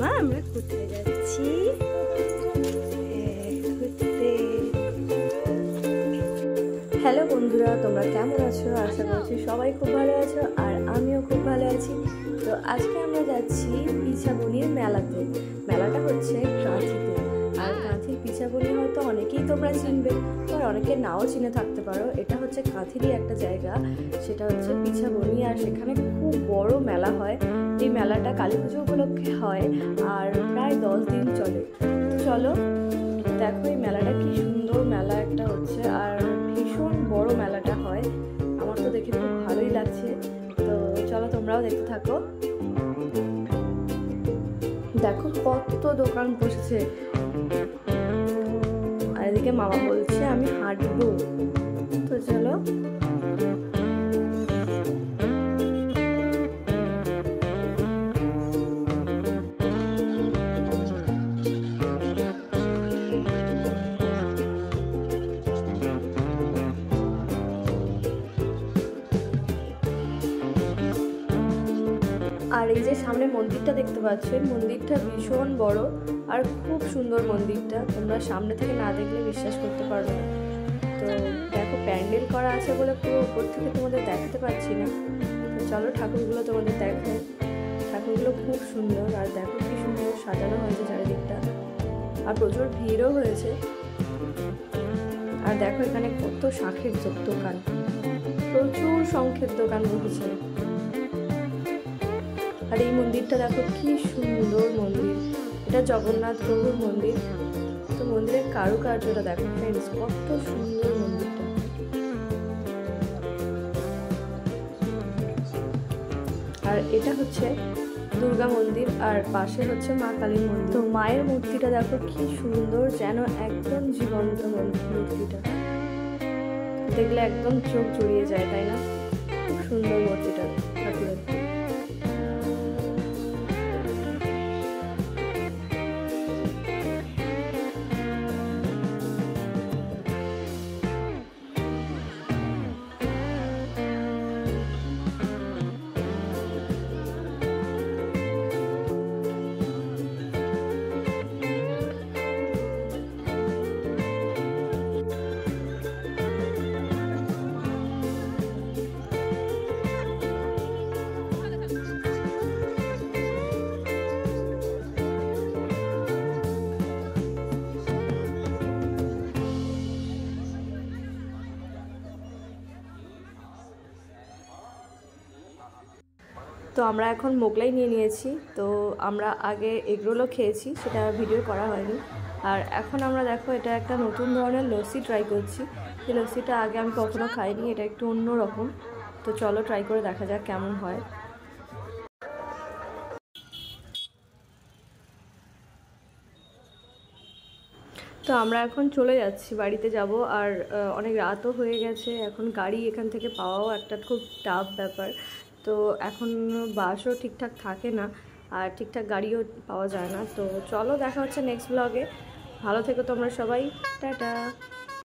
মামা আমরা কোথায় যাচ্ছি? ঘুরতে। হ্যালো বন্ধুরা, তোমরা কেমন আছো? আশা করছি সবাই খুব ভালো আছো, আর আমিও খুব ভালো আছি। তো আজকে আমরা যাচ্ছি পিছাবনির মেলাতে। মেলাটা হচ্ছে কাঁথিতে। আর কাঁথির পিছাবনি হয়তো অনেকেই তোমরা চিনবে, আর অনেকে নাও চিনে থাকতে পারো। এটা হচ্ছে কাঁথিরই একটা জায়গা, সেটা হচ্ছে পিছাবনি। আর সেখানে খুব বড় মেলা হয়। এই মেলাটা কালী পুজো উপলক্ষে হয় আর প্রায় 10 দিন চলে। চলো দেখো এই মেলাটা কি সুন্দর মেলা একটা হচ্ছে, আর ভীষণ বড় মেলাটা হয়। আমার তো দেখে খুব ভালোই লাগছে। তো চলো তোমরাও দেখতে থাকো। দেখো কত দোকান বসেছে, আর এদিকে মামা বলছে আমি হাঁটবো। তো চলো। আর এই যে সামনে মন্দিরটা দেখতে পাচ্ছ, মন্দিরটা ভীষণ বড় আর খুব সুন্দর মন্দিরটা। তোমরা সামনে থেকে না দেখলে বিশ্বাস করতে পারবে না। তো দেখো প্যান্ডেল করা আছে বলে পুরো উপর থেকে তোমাদের দেখাতে পারছি না। তো চলো ঠাকুরগুলো তোমাদের দেখাই। ঠাকুরগুলো খুব সুন্দর, আর দেখো কি সুন্দর সাজানো হয়েছে চারিদিকটা, আর প্রচুর ভিড়ও হয়েছে। আর দেখো এখানে কত শাঁখের দোকান, প্রচুর শঙ্খের দোকান বসেছে। আর এই মন্দিরটা দেখো কি সুন্দর মন্দির, এটা জগন্নাথ প্রভুর মন্দির। তো মন্দিরের কারুকার্যটা দেখো ফ্রেন্ডস, কত সুন্দর মন্দিরটা। আর এটা হচ্ছে দুর্গা মন্দির, আর পাশে হচ্ছে মা কালীর মন্দির। তো মায়ের মূর্তিটা দেখো কি সুন্দর, যেন একদম জীবন্ত মূর্তিটা, দেখলে একদম চোখ জুড়িয়ে যায়, তাই না? খুব সুন্দর মূর্তিটা ঠাকুরের। তো আমরা এখন মোগলাই নিয়ে নিয়েছি। তো আমরা আগে এগরোলও খেয়েছি, সেটা ভিডিও করা হয়নি। আর এখন আমরা দেখো এটা একটা নতুন ধরনের লস্যি ট্রাই করছি। এই লস্যিটা আগে আমি কখনো খাইনি, এটা একটু অন্য রকম। তো চলো ট্রাই করে দেখা যাক কেমন হয়। তো আমরা এখন চলে যাচ্ছি, বাড়িতে যাব। আর অনেক রাতও হয়ে গেছে, এখন গাড়ি এখান থেকে পাওয়াও একটা খুব টাফ ব্যাপার। তো এখন বাসও ঠিকঠাক থাকে না, আর ঠিকঠাক গাড়িও পাওয়া যায় না। তো চলো দেখা হচ্ছে নেক্সট ব্লগে। ভালো থেকো তোমরা সবাই, টাটা।